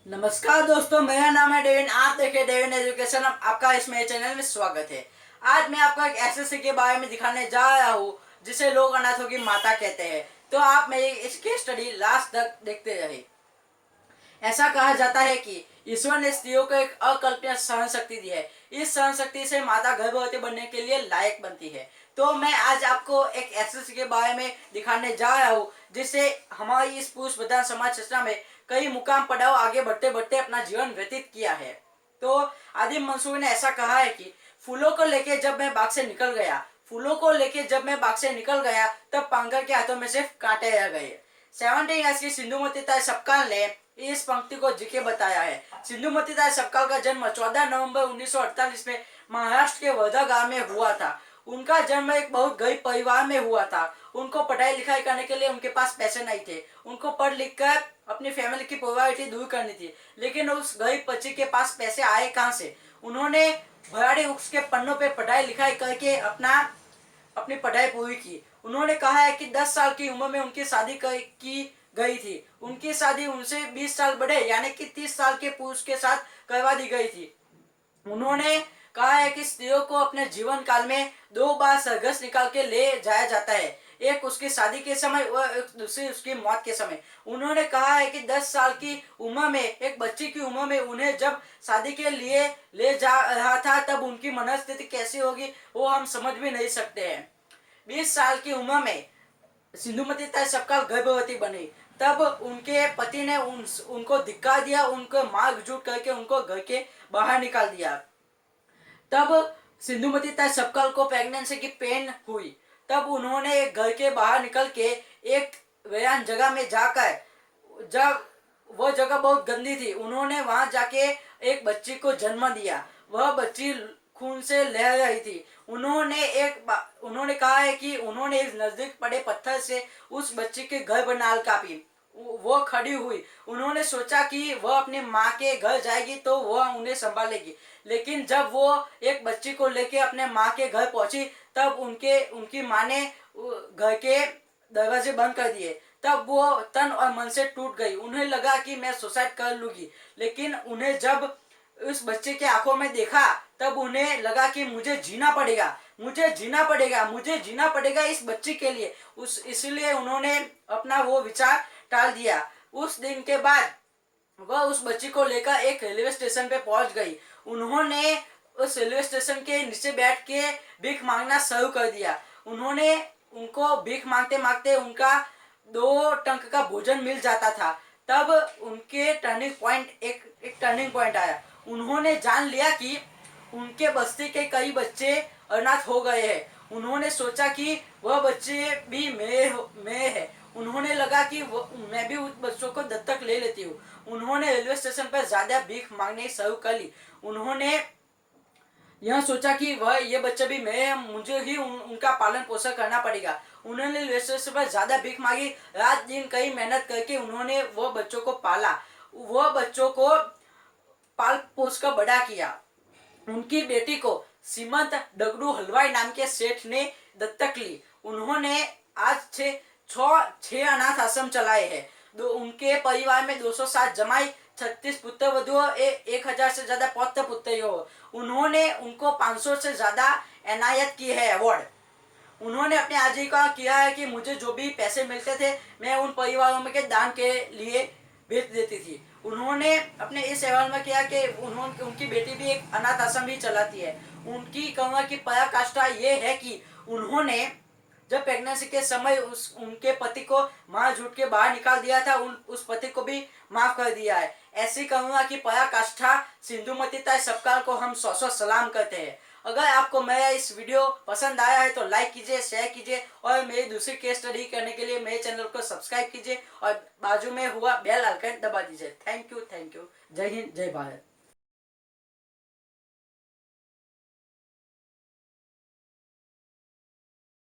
नमस्कार दोस्तों, मेरा नाम है डेविन। आप देखे डेविन एजुकेशन। आपका इस मेरे चैनल में स्वागत है। आज मैं आपको एक ऐसे के बारे में दिखाने जा रहा हूँ जिसे लोग अनाथों की माता कहते हैं। तो आप मेरी इसकी स्टडी लास्ट तक देखते रहे। ऐसा कहा जाता है कि ईश्वर ने स्त्रियों को एक अकल्पनीय सहन शक्ति दी है। इस सहन शक्ति से माता गर्भवती बनने के लिए लायक बनती है। तो मैं आज आपको एक ऐसे के बारे में दिखाने जा रहा हूँ जिससे हमारी इस पुरुष प्रधान समाज चर्चा में कई मुकाम पड़ाव आगे बढ़ते बढ़ते अपना जीवन व्यतीत किया है। तो आदिम मंसूर ने ऐसा कहा है कि फूलों को लेके जब मैं बाग से निकल गया, फूलों को लेके जब मैं बाग से निकल गया, तब पांगर के हाथों में सिर्फ कांटे रह गए। 17 ईयर्स की सिंधुमती ताई सपकाल ने इस पंक्ति को जिके बताया है। सिंधुमती ताई सपकाल का जन्म 14 नवंबर 1948 में महाराष्ट्र के वर्धा गांव में हुआ था। उनका जन्म एक बहुत गरीब परिवार में हुआ था। उनको पढ़ाई लिखाई करने के लिए उनके पास पैसे नहीं थे। उनको पढ़ लिख कर अपनी फैमिली की पॉवर्टी दूर करनी थी, लेकिन उस गरीब बच्ची के पास पैसे आए कहाँ से? उन्होंने भराड़ी वृक्ष के पन्नों पे पढ़ाई लिखाई करके अपनी पढ़ाई पूरी की। उन्होंने कहा है कि 10 साल की उम्र में उनकी शादी की गई थी। उनकी शादी उनसे 20 साल बड़े यानी कि 30 साल के पुरुष के साथ करवा दी गई थी। उन्होंने कहा है कि स्त्रियों को अपने जीवन काल में 2 बार सरघस निकाल के ले जाया जाता है, एक उसकी शादी के समय और दूसरी उसकी मौत के समय। उन्होंने कहा है कि 10 साल की उम्र में, एक बच्ची की उम्र में उन्हें जब शादी के लिए ले जा रहा था तब उनकी मनस्थिति कैसी होगी वो हम समझ भी नहीं सकते हैं। 20 साल की उम्र में सिंधुमती ताई सपकाल गर्भवती बनी, तब उनके पति ने उनको धिक्कार दिया, उनको मार झूठ करके उनको घर के बाहर निकाल दिया। तब सिंधुमती ताई सपकाल को प्रेगनेंसी की पेन हुई। तब उन्होंने घर के बाहर निकल के एक वीरान जगह में जाकर, जब वह जगह बहुत गंदी थी, उन्होंने वहां जाके एक बच्ची को जन्म दिया। वह बच्ची खून से लह रही थी। उन्होंने कहा है कि उन्होंने इस नजदीक पड़े पत्थर से उस बच्ची के घर पर नाल कापी। वो खड़ी हुई। उन्होंने सोचा कि वह अपनी माँ के घर जाएगी तो वह उन्हें संभालेगी, लेकिन जब वो एक बच्ची को लेके अपने माँ के घर पहुंची तब उनकी माँ ने घर के दरवाजे बंद कर दिए। तब वो तन और मन से टूट गई। उन्हें लगा कि मैं सुसाइड कर लूंगी, लेकिन उन्हें जब उस बच्चे के आंखों में देखा तब उन्हें लगा कि मुझे जीना पड़ेगा, मुझे जीना पड़ेगा, मुझे जीना पड़ेगा इस बच्ची के लिए। इसलिए उन्होंने अपना वो विचार टाल दिया। उस दिन के बाद वह उस बच्ची को लेकर एक रेलवे स्टेशन पे पहुंच गई। उन्होंने उस रेलवे स्टेशन के नीचे बैठ के भीख मांगना शुरू कर दिया। उन्होंने उनको भीख मांगते मांगते उनका 2 टंक का भोजन मिल जाता था। तब उनके एक टर्निंग पॉइंट आया। उन्होंने जान लिया कि उनके बस्ती के कई बच्चे अनाथ हो गए हैं। उन्होंने सोचा कि वह बच्चे भी मेरे हैं। उन्होंने लगा कि मैं भी उस बच्चों को दत्तक ले लेती हूँ। उन्होंने रेलवे स्टेशन पर ज्यादा भीख मांगने शुरू कर ली। उन्होंने यह सोचा कि वह ये बच्चे भी मैं, मुझे ही उनका पालन पोषण करना पड़ेगा। उन्होंने रेलवे स्टेशन पर ज्यादा भीख मांगी। रात दिन कई मेहनत करके उन्होंने वह बच्चों को पाला। वह बच्चों को पाल पोस कर बड़ा किया। उनकी बेटी को सीमंत डगडू हलवाई नाम के सेठ ने दत्तक ली। उन्होंने आज छह अनाथ आश्रम चलाए हैं। उनके परिवार में 207 जमाई, 36 पुत्र वधु, 1000 से ज्यादा पौत्र पुत्री हो। उन्होंने उनको 500 से ज्यादा एनायत की है अवार्ड। उन्होंने अपने आजीविका किया है कि मुझे जो भी पैसे मिलते थे मैं उन परिवारों में के दान के लिए भेज देती थी। उन्होंने अपने इस सवाल में किया कि उनकी बेटी भी एक अनाथ आश्रम भी चलाती है। उनकी कहूँगा कि पराकाष्ठा ये है कि उन्होंने जब प्रेगनेंसी के समय उनके पति को मार झूठ के बाहर निकाल दिया था, उस पति को भी माफ कर दिया है। ऐसी कहूँगा कि पराकाष्ठा सिंधुमती ताई सपकाल को हम सौ सलाम करते हैं। अगर आपको मेरा इस वीडियो पसंद आया है तो लाइक कीजिए, शेयर कीजिए और मेरी दूसरी केस स्टडी करने के लिए मेरे चैनल को सब्सक्राइब कीजिए और बाजू में हुआ बेल आइकन दबा दीजिए। Thank you. जय हिंद, जय भारत।